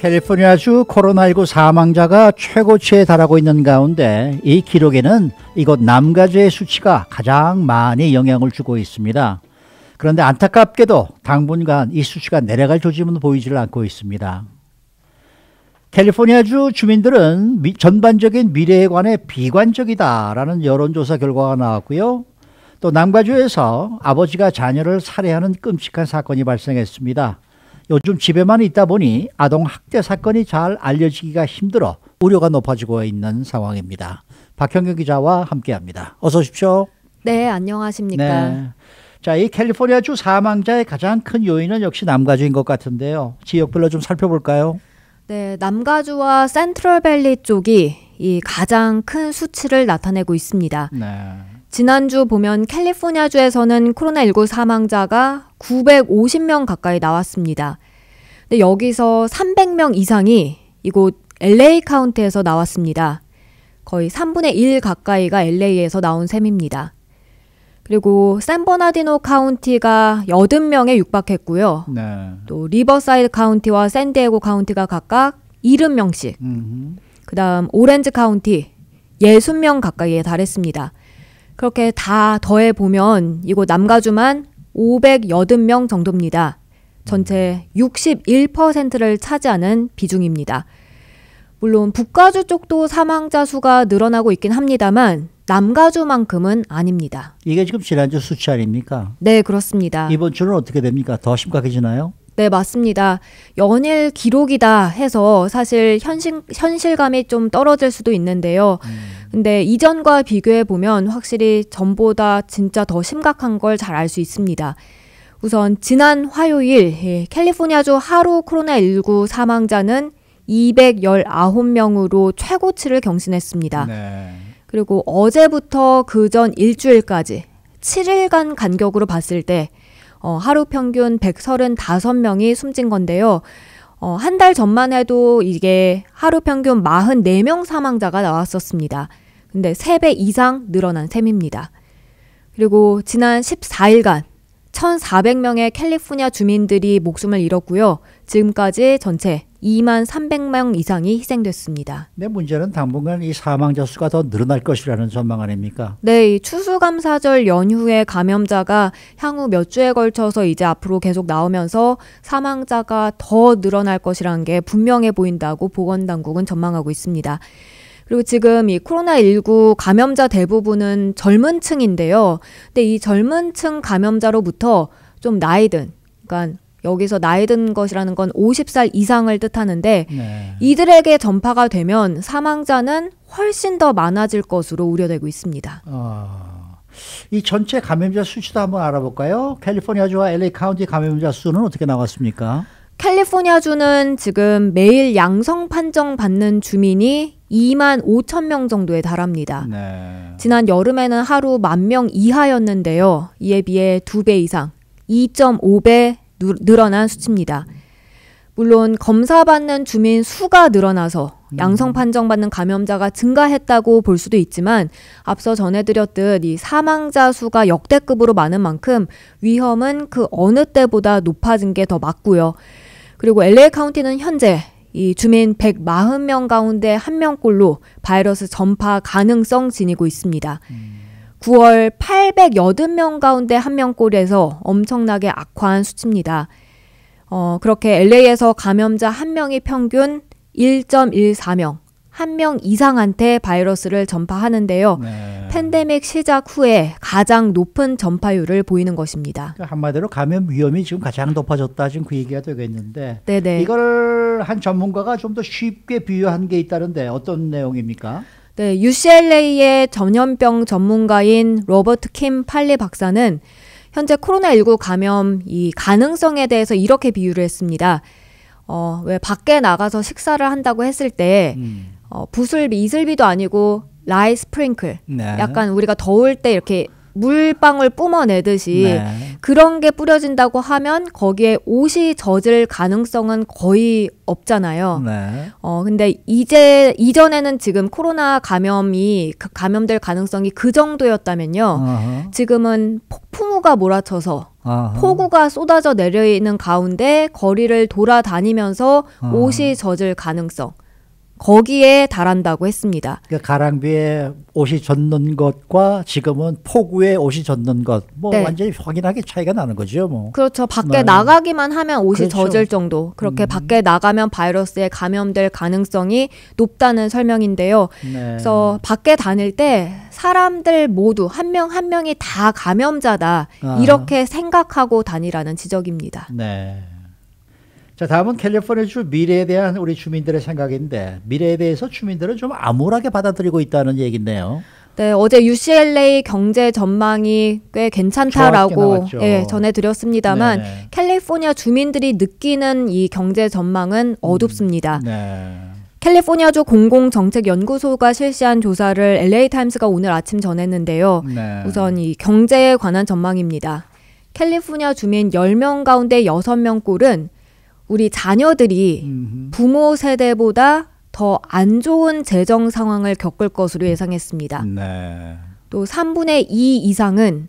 캘리포니아주 코로나19 사망자가 최고치에 달하고 있는 가운데 이 기록에는 이곳 남가주의 수치가 가장 많이 영향을 주고 있습니다. 그런데 안타깝게도 당분간 이 수치가 내려갈 조짐은 보이질 않고 있습니다. 캘리포니아주 주민들은 전반적인 미래에 관해 비관적이다라는 여론조사 결과가 나왔고요. 또 남가주에서 아버지가 자녀를 살해하는 끔찍한 사건이 발생했습니다. 요즘 집에만 있다 보니 아동 학대 사건이 잘 알려지기가 힘들어 우려가 높아지고 있는 상황입니다. 박형경 기자와 함께합니다. 어서 오십시오. 네, 안녕하십니까. 네. 자, 이 캘리포니아주 사망자의 가장 큰 요인은 역시 남가주인 것 같은데요. 지역별로 좀 살펴볼까요? 네, 남가주와 센트럴밸리 쪽이 이 가장 큰 수치를 나타내고 있습니다. 네. 지난주 보면 캘리포니아주에서는 코로나19 사망자가 950명 가까이 나왔습니다. 근데 여기서 300명 이상이 이곳 LA 카운티에서 나왔습니다. 거의 3분의 1 가까이가 LA에서 나온 셈입니다. 그리고 샌버나디노 카운티가 80명에 육박했고요. 네. 또 리버사이드 카운티와 샌디에고 카운티가 각각 70명씩. 그 다음 오렌지 카운티 60명 가까이에 달했습니다. 그렇게 다 더해보면 이곳 남가주만 580명 정도입니다. 전체 61%를 차지하는 비중입니다. 물론 북가주 쪽도 사망자 수가 늘어나고 있긴 합니다만 남가주만큼은 아닙니다. 이게 지금 지난주 수치 아닙니까? 네, 그렇습니다. 이번 주는 어떻게 됩니까? 더 심각해지나요? 네, 맞습니다. 연일 기록이다 해서 사실 현실감이 좀 떨어질 수도 있는데요. 근데 이전과 비교해 보면 확실히 전보다 진짜 더 심각한 걸 잘 알 수 있습니다. 우선 지난 화요일 캘리포니아주 하루 코로나19 사망자는 219명으로 최고치를 경신했습니다. 네. 그리고 어제부터 그전 일주일까지 7일간 간격으로 봤을 때 하루 평균 135명이 숨진 건데요. 한 달 전만 해도 이게 하루 평균 44명 사망자가 나왔었습니다. 근데 3배 이상 늘어난 셈입니다. 그리고 지난 14일간 1,400명의 캘리포니아 주민들이 목숨을 잃었고요. 지금까지 전체 2만 300명 이상이 희생됐습니다. 네, 문제는 당분간 이 사망자 수가 더 늘어날 것이라는 전망 아닙니까? 네, 이 추수감사절 연휴에 감염자가 향후 몇 주에 걸쳐서 이제 앞으로 계속 나오면서 사망자가 더 늘어날 것이라는 게 분명해 보인다고 보건당국은 전망하고 있습니다. 그리고 지금 이 코로나19 감염자 대부분은 젊은 층인데요. 근데 이 젊은 층 감염자로부터 좀 나이 든, 그러니까 여기서 나이 든 것이라는 건 50살 이상을 뜻하는데 네. 이들에게 전파가 되면 사망자는 훨씬 더 많아질 것으로 우려되고 있습니다. 이 전체 감염자 수치도 한번 알아볼까요? 캘리포니아주와 LA 카운티 감염자 수는 어떻게 나왔습니까? 캘리포니아주는 지금 매일 양성 판정 받는 주민이 2만 5천 명 정도에 달합니다. 네. 지난 여름에는 하루 10,000명 이하였는데요. 이에 비해 2배 이상, 2.5배 늘어난 수치입니다. 물론 검사받는 주민 수가 늘어나서 양성 판정받는 감염자가 증가했다고 볼 수도 있지만 앞서 전해드렸듯 이 사망자 수가 역대급으로 많은 만큼 위험은 그 어느 때보다 높아진 게 더 맞고요. 그리고 LA 카운티는 현재 이 주민 140명 가운데 1명꼴로 바이러스 전파 가능성 지니고 있습니다. 9월 880명 가운데 1명꼴에서 엄청나게 악화한 수치입니다. 그렇게 LA에서 감염자 1명이 평균 1.14명, 1명 이상한테 바이러스를 전파하는데요. 네. 팬데믹 시작 후에 가장 높은 전파율을 보이는 것입니다. 그러니까 한마디로 감염 위험이 지금 가장 높아졌다, 지금 그 얘기가 되겠는데, 네네. 이걸 한 전문가가 좀 더 쉽게 비유한 게 있다는데 어떤 내용입니까? 네, UCLA의 전염병 전문가인 로버트 킴 팔리 박사는 현재 코로나19 감염 이 가능성에 대해서 이렇게 비유를 했습니다. 왜 밖에 나가서 식사를 한다고 했을 때 부슬비, 이슬비도 아니고 라이 스프링클, 네. 약간 우리가 더울 때 이렇게 물방울 뿜어내듯이 네. 그런 게 뿌려진다고 하면 거기에 옷이 젖을 가능성은 거의 없잖아요. 네. 근데 이전에는 지금 코로나 감염될 가능성이 그 정도였다면요. 어허. 지금은 폭풍우가 몰아쳐서 어허. 폭우가 쏟아져 내리는 가운데 거리를 돌아다니면서 어허. 옷이 젖을 가능성. 거기에 달한다고 했습니다. 그러니까 가랑비에 옷이 젖는 것과 지금은 폭우에 옷이 젖는 것, 뭐 네. 완전히 확연하게 차이가 나는 거죠, 뭐. 그렇죠. 밖에 네. 나가기만 하면 옷이 그렇죠. 젖을 정도. 그렇게 밖에 나가면 바이러스에 감염될 가능성이 높다는 설명인데요. 네. 그래서 밖에 다닐 때 사람들 모두 한 명 한 명이 다 감염자다. 아. 이렇게 생각하고 다니라는 지적입니다. 네. 자, 다음은 캘리포니아주 미래에 대한 우리 주민들의 생각인데, 미래에 대해서 주민들은 좀 암울하게 받아들이고 있다는 얘기인데요. 네, 어제 UCLA 경제 전망이 꽤 괜찮다라고 좋았게 나왔죠. 예, 전해드렸습니다만 네. 캘리포니아 주민들이 느끼는 이 경제 전망은 어둡습니다. 네. 캘리포니아주 공공정책연구소가 실시한 조사를 LA타임스가 오늘 아침 전했는데요. 네. 우선 이 경제에 관한 전망입니다. 캘리포니아 주민 10명 가운데 6명 꼴은 우리 자녀들이 부모 세대보다 더 안 좋은 재정 상황을 겪을 것으로 예상했습니다. 네. 또 3분의 2 이상은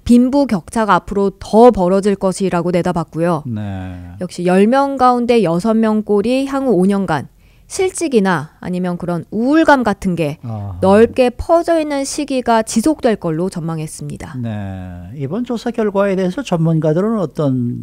빈부 격차가 앞으로 더 벌어질 것이라고 내다봤고요. 네. 역시 10명 가운데 6명 꼴이 향후 5년간 실직이나 아니면 그런 우울감 같은 게 어허. 넓게 퍼져 있는 시기가 지속될 걸로 전망했습니다. 네. 이번 조사 결과에 대해서 전문가들은 어떤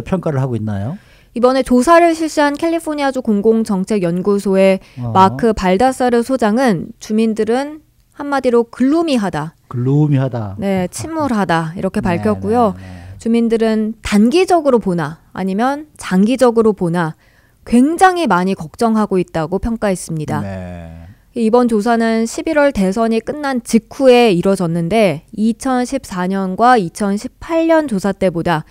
평가를 하고 있나요? 이번에 조사를 실시한 캘리포니아주 공공정책연구소의 마크 발다사르 소장은 주민들은 한마디로 글루미하다, 글루미하다. 네, 침울하다 이렇게 밝혔고요. 네, 네, 네. 주민들은 단기적으로 보나 아니면 장기적으로 보나 굉장히 많이 걱정하고 있다고 평가했습니다. 네. 이번 조사는 11월 대선이 끝난 직후에 이뤄졌는데 2014년과 2018년 조사 때보다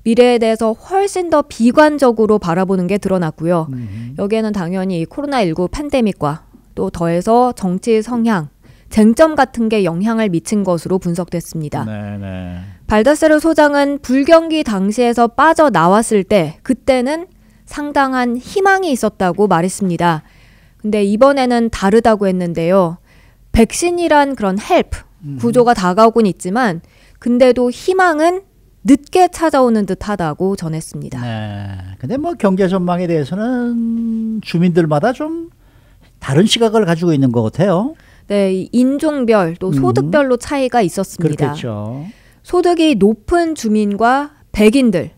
미래에 대해서 훨씬 더 비관적으로 바라보는 게 드러났고요. 여기에는 당연히 코로나19 팬데믹과 또 더해서 정치 성향, 쟁점 같은 게 영향을 미친 것으로 분석됐습니다. 네, 네. 발다세르 소장은 불경기 당시에서 빠져나왔을 때 그때는 상당한 희망이 있었다고 말했습니다. 근데 이번에는 다르다고 했는데요. 백신이란 그런 헬프 구조가 다가오곤 있지만 근데도 희망은 늦게 찾아오는 듯하다고 전했습니다. 네. 근데 뭐 경제 전망에 대해서는 주민들마다 좀 다른 시각을 가지고 있는 것 같아요. 네, 이 인종별 또 소득별로 차이가 있었습니다. 그렇겠죠. 소득이 높은 주민과 백인들은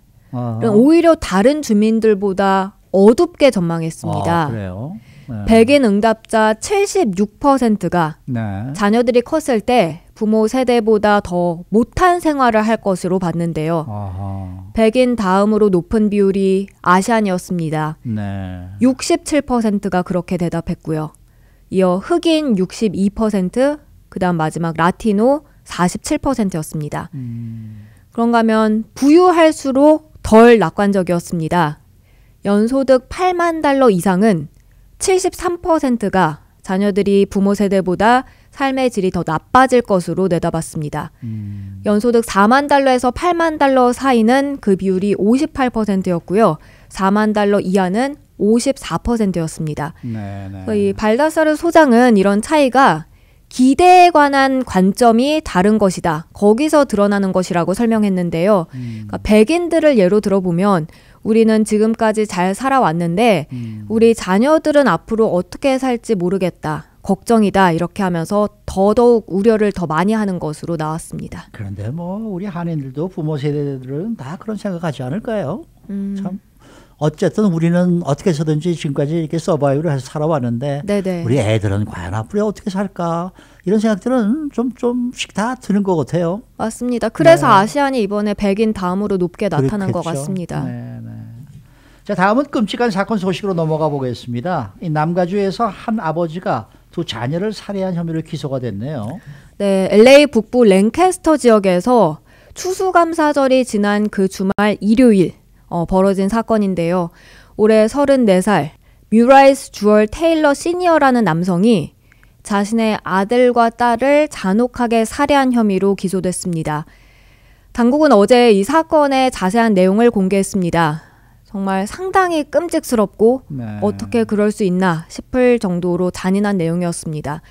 오히려 다른 주민들보다 어둡게 전망했습니다. 그래요. 네. 백인 응답자 76%가 네. 자녀들이 컸을 때 부모 세대보다 더 못한 생활을 할 것으로 봤는데요. 아하. 백인 다음으로 높은 비율이 아시안이었습니다. 네. 67%가 그렇게 대답했고요. 이어 흑인 62%, 그다음 마지막 라티노 47%였습니다. 그런가 하면 부유할수록 덜 낙관적이었습니다. 연소득 8만 달러 이상은 73%가 자녀들이 부모 세대보다 삶의 질이 더 나빠질 것으로 내다봤습니다. 연소득 4만 달러에서 8만 달러 사이는 그 비율이 58%였고요. 4만 달러 이하는 54%였습니다. 네, 네. 이 발다사르 소장은 이런 차이가 기대에 관한 관점이 다른 것이다. 거기서 드러나는 것이라고 설명했는데요. 그러니까 백인들을 예로 들어보면 우리는 지금까지 잘 살아왔는데 우리 자녀들은 앞으로 어떻게 살지 모르겠다. 걱정이다. 이렇게 하면서 더더욱 우려를 더 많이 하는 것으로 나왔습니다. 그런데 뭐 우리 한인들도 부모 세대들은 다 그런 생각하지 않을까요? 참 어쨌든 우리는 어떻게 해서든지 지금까지 이렇게 서바이브를 해서 살아왔는데 네네. 우리 애들은 과연 앞으로 어떻게 살까 이런 생각들은 좀씩 다 드는 것 같아요. 맞습니다. 그래서 네. 아시안이 이번에 백인 다음으로 높게 나타난 것 그렇겠죠. 같습니다. 네, 네. 자, 다음은 끔찍한 사건 소식으로 넘어가 보겠습니다. 이 남가주에서 한 아버지가 두 자녀를 살해한 혐의로 기소가 됐네요. 네, LA 북부 랭캐스터 지역에서 추수감사절이 지난 그 주말 일요일 벌어진 사건인데요. 올해 34살 뮤라이스 주얼 테일러 시니어라는 남성이 자신의 아들과 딸을 잔혹하게 살해한 혐의로 기소됐습니다. 당국은 어제 이 사건의 자세한 내용을 공개했습니다. 정말 상당히 끔찍스럽고 네. 어떻게 그럴 수 있나 싶을 정도로 잔인한 내용이었습니다.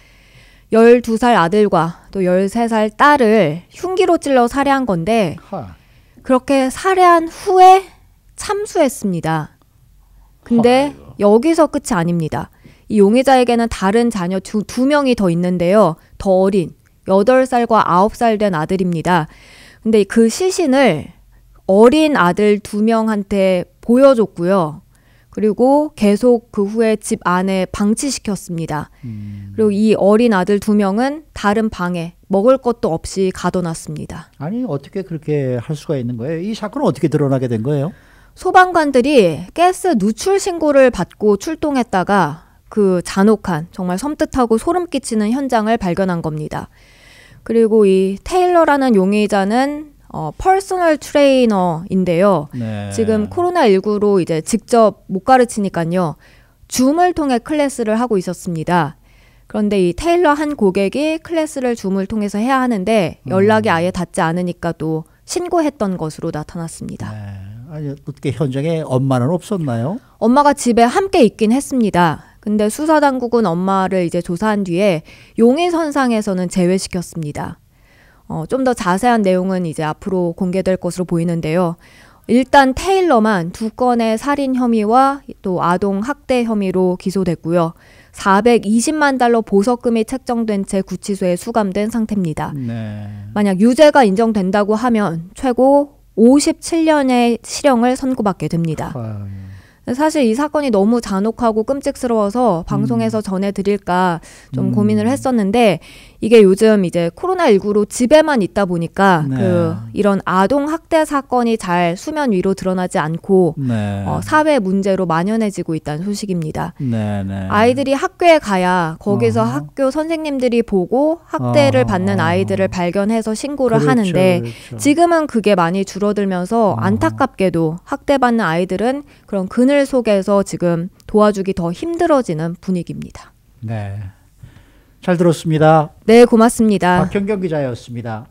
12살 아들과 또 13살 딸을 흉기로 찔러 살해한 건데 하. 그렇게 살해한 후에 참수했습니다. 근데 아이고. 여기서 끝이 아닙니다. 이 용의자에게는 다른 자녀 두 명이 더 있는데요. 더 어린 8살과 9살 된 아들입니다. 근데 그 시신을 어린 아들 2명한테 보여줬고요. 그리고 계속 그 후에 집 안에 방치시켰습니다. 그리고 이 어린 아들 2명은 다른 방에 먹을 것도 없이 가둬놨습니다. 아니 어떻게 그렇게 할 수가 있는 거예요? 이 사건은 어떻게 드러나게 된 거예요? 소방관들이 가스 누출 신고를 받고 출동했다가 그 잔혹한 정말 섬뜩하고 소름 끼치는 현장을 발견한 겁니다. 그리고 이 테일러라는 용의자는 퍼스널 트레이너인데요. 네. 지금 코로나19로 이제 직접 못 가르치니까요. 줌을 통해 클래스를 하고 있었습니다. 그런데 이 테일러 한 고객이 클래스를 줌을 통해서 해야 하는데 연락이 아예 닿지 않으니까 또 신고했던 것으로 나타났습니다. 네. 아니 어떻게 현장에 엄마는 없었나요? 엄마가 집에 함께 있긴 했습니다. 근데 수사당국은 엄마를 이제 조사한 뒤에 용의선상에서는 제외시켰습니다. 좀 더 자세한 내용은 이제 앞으로 공개될 것으로 보이는데요. 일단 테일러만 2건의 살인 혐의와 또 아동 학대 혐의로 기소됐고요. 420만 달러 보석금이 책정된 채 구치소에 수감된 상태입니다. 네. 만약 유죄가 인정된다고 하면 최고 57년의 실형을 선고받게 됩니다. 아유. 사실 이 사건이 너무 잔혹하고 끔찍스러워서 방송에서 전해드릴까 좀 고민을 했었는데 이게 요즘 이제 코로나19로 집에만 있다 보니까 네. 이런 아동 학대 사건이 잘 수면 위로 드러나지 않고 네. 사회 문제로 만연해지고 있다는 소식입니다. 네, 네. 아이들이 학교에 가야 거기서 학교 선생님들이 보고 학대를 받는 아이들을 발견해서 신고를 그렇죠, 하는데 그렇죠. 지금은 그게 많이 줄어들면서 안타깝게도 학대받는 아이들은 그런 그늘 속에서 지금 도와주기 더 힘들어지는 분위기입니다. 네. 잘 들었습니다. 네, 고맙습니다. 박현경 기자였습니다.